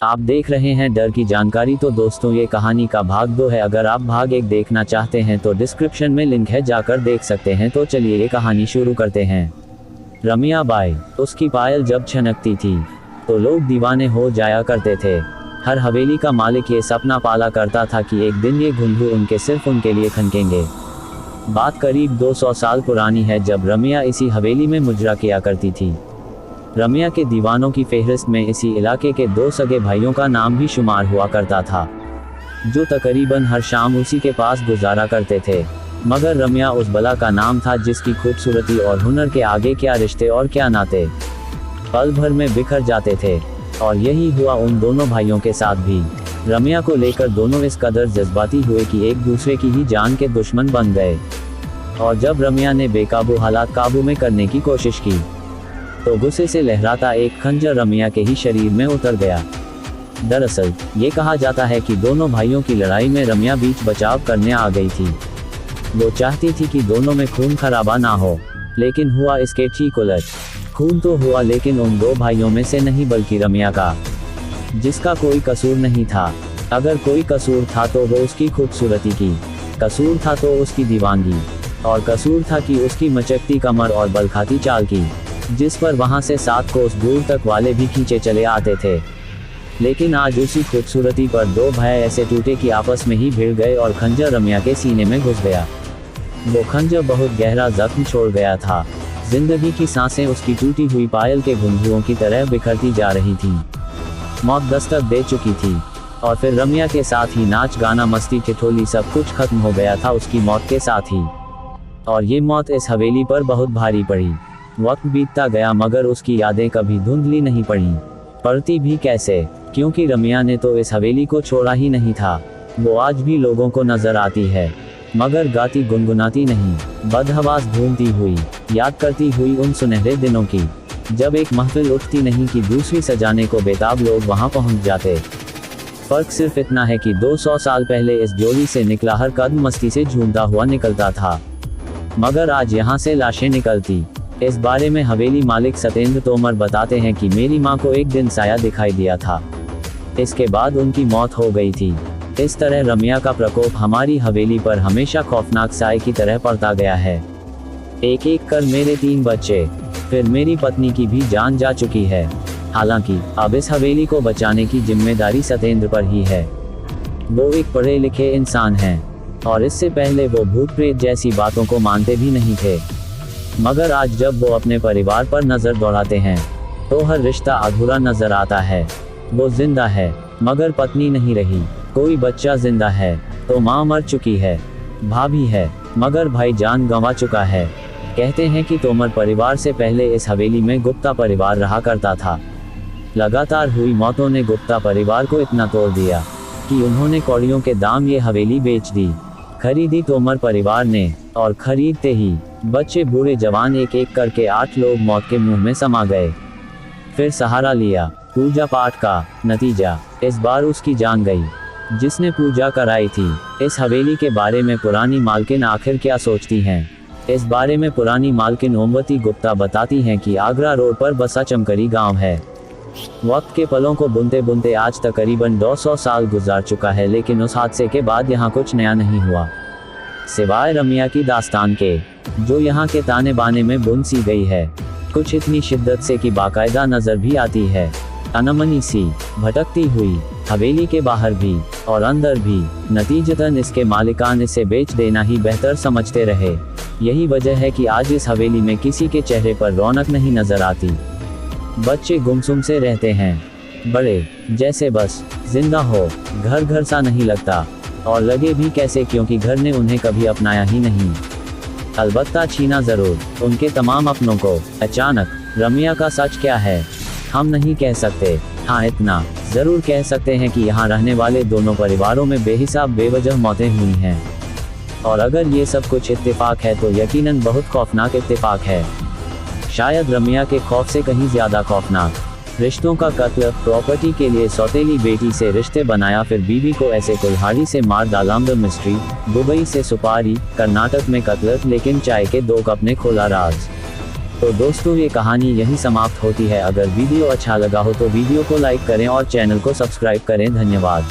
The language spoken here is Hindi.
आप देख रहे हैं डर की जानकारी। तो दोस्तों, ये कहानी का भाग 2 है। अगर आप भाग 1 देखना चाहते हैं तो डिस्क्रिप्शन में लिंक है, जाकर देख सकते हैं। तो चलिए ये कहानी शुरू करते हैं। रमिया बाई, उसकी पायल जब छनकती थी तो लोग दीवाने हो जाया करते थे। हर हवेली का मालिक ये सपना पाला करता था कि एक दिन ये घुंघरू उनके सिर्फ उनके लिए खनकेंगे। बात करीब 200 साल पुरानी है, जब रमिया इसी हवेली में मुजरा किया करती थी। रमिया के दीवानों की फहरिस्त में इसी इलाके के 2 सगे भाइयों का नाम भी शुमार हुआ करता था, जो तकरीबन हर शाम उसी के पास गुजारा करते थे। मगर रमिया उस बला का नाम था जिसकी खूबसूरती और हुनर के आगे क्या रिश्ते और क्या नाते, पल भर में बिखर जाते थे। और यही हुआ उन दोनों भाइयों के साथ भी। रमिया को लेकर दोनों इस कदर जज्बाती हुए कि एक दूसरे की ही जान के दुश्मन बन गए। और जब रमिया ने बेकाबू हालात काबू में करने की कोशिश की तो गुस्से से लहराता एक खंजर रमिया के ही शरीर में उतर गया। दरअसल ये कहा जाता है कि दोनों भाइयों की लड़ाई में रमिया बीच बचाव करने आ गई थी। वो चाहती थी कि दोनों में खून खराबा ना हो, लेकिन हुआ इसके ठीक उलट। खून तो हुआ, लेकिन उन 2 भाइयों में से नहीं, बल्कि रमिया का, जिसका कोई कसूर नहीं था। अगर कोई कसूर था तो वो उसकी खूबसूरती की, कसूर था तो उसकी दीवानगी, और कसूर था कि उसकी मचकती कमर और बलखाती चाल की, जिस पर वहां से 7 कोस दूर तक वाले भी खींचे चले आते थे। लेकिन आज उसी खूबसूरती पर 2 भाई ऐसे टूटे कि आपस में ही भिड़ गए और खंजर रमिया के सीने में घुस गया। वो खंजर बहुत गहरा जख्म छोड़ गया था। जिंदगी की सांसें उसकी टूटी हुई पायल के घुंघरुओं की तरह बिखरती जा रही थीं। मौत दस्तक दे चुकी थी, और फिर रमिया के साथ ही नाच गाना मस्ती ठिठोली सब कुछ खत्म हो गया था उसकी मौत के साथ ही। और ये मौत इस हवेली पर बहुत भारी पड़ी। वक्त बीतता गया, मगर उसकी यादें कभी धुंधली नहीं पड़ती भी कैसे, क्योंकि रमिया ने तो इस हवेली को छोड़ा ही नहीं था। वो आज भी लोगों को नजर आती है, मगर गाती गुनगुनाती नहीं, बदहवास घूमती हुई, याद करती हुई उन सुनहरे दिनों की, जब एक महफिल उठती नहीं कि दूसरी सजाने को बेताब लोग वहां पहुंच जाते। फर्क सिर्फ इतना है कि 200 साल पहले इस जोड़ी से निकला हर कदम मस्ती से झूमता हुआ निकलता था, मगर आज यहाँ से लाशें निकलती। इस बारे में हवेली मालिक सतेंद्र तोमर बताते हैं कि मेरी माँ को एक दिन साया दिखाई दिया था, इसके बाद उनकी मौत हो गई थी। इस तरह रमिया का प्रकोप हमारी हवेली पर हमेशा खौफनाक साए की तरह पड़ता गया है। एक एक कर मेरे 3 बच्चे, फिर मेरी पत्नी की भी जान जा चुकी है। हालांकि अब इस हवेली को बचाने की जिम्मेदारी सतेंद्र पर ही है। वो एक पढ़े लिखे इंसान हैं, और इससे पहले वो भूत प्रेत जैसी बातों को मानते भी नहीं थे। मगर आज जब वो अपने परिवार पर नजर दौड़ाते हैं तो हर रिश्ता अधूरा नजर आता है। वो जिंदा है मगर पत्नी नहीं रही, कोई बच्चा जिंदा है तो माँ मर चुकी है, भाभी है मगर भाई जान गंवा चुका है। कहते हैं कि तोमर परिवार से पहले इस हवेली में गुप्ता परिवार रहा करता था। लगातार हुई मौतों ने गुप्ता परिवार को इतना तोड़ दिया कि उन्होंने कौड़ियों के दाम ये हवेली बेच दी। खरीदी तोमर परिवार ने, और खरीदते ही बच्चे बूढ़े जवान एक एक करके 8 लोग मौत के मुंह में समा गए। फिर सहारा लिया पूजा पाठ का, नतीजा इस बार उसकी जान गई जिसने पूजा कराई थी। इस हवेली के बारे में पुरानी मालकिन आखिर क्या सोचती हैं? इस बारे में पुरानी मालकिन ओमवती गुप्ता बताती हैं कि आगरा रोड पर बसा चमकरी गांव है। वक्त के पलों को बुनते बुनते आज तकरीबन 200 साल गुजार चुका है, लेकिन उस हादसे के बाद यहाँ कुछ नया नहीं हुआ, सिवाय रमिया की दास्तान के, जो यहाँ के ताने बाने में बुन सी गई है। कुछ इतनी शिद्दत से कि बाकायदा नजर भी आती है, अनमनी सी भटकती हुई, हवेली के बाहर भी और अंदर भी। नतीजतन इसके मालिकान इसे बेच देना ही बेहतर समझते रहे। यही वजह है कि आज इस हवेली में किसी के चेहरे पर रौनक नहीं नजर आती। बच्चे गुमसुम से रहते हैं, बड़े जैसे बस जिंदा हो, घर घर सा नहीं लगता, और लगे भी कैसे, क्योंकि घर ने उन्हें कभी अपनाया ही नहीं। अलबत्ता छीना जरूर उनके तमाम अपनों को। अचानक रमिया का सच क्या है हम नहीं कह सकते। हाँ, इतना जरूर कह सकते हैं कि यहाँ रहने वाले दोनों परिवारों में बेहिसाब बेवजह मौतें हुई हैं। और अगर ये सब कुछ इत्तेफाक है तो यकीनन बहुत खौफनाक इत्तेफाक है, शायद रमिया के खौफ से कहीं ज्यादा खौफनाक। रिश्तों का कत्ल, प्रॉपर्टी के लिए सौतेली बेटी से रिश्ते बनाया, फिर बीवी को ऐसे कुल्हाड़ी से मार डाला। The mystery. दुबई से सुपारी, कर्नाटक में कत्ल, लेकिन चाय के 2 कप ने खोला राज। तो दोस्तों ये कहानी यही समाप्त होती है। अगर वीडियो अच्छा लगा हो तो वीडियो को लाइक करें और चैनल को सब्सक्राइब करें। धन्यवाद।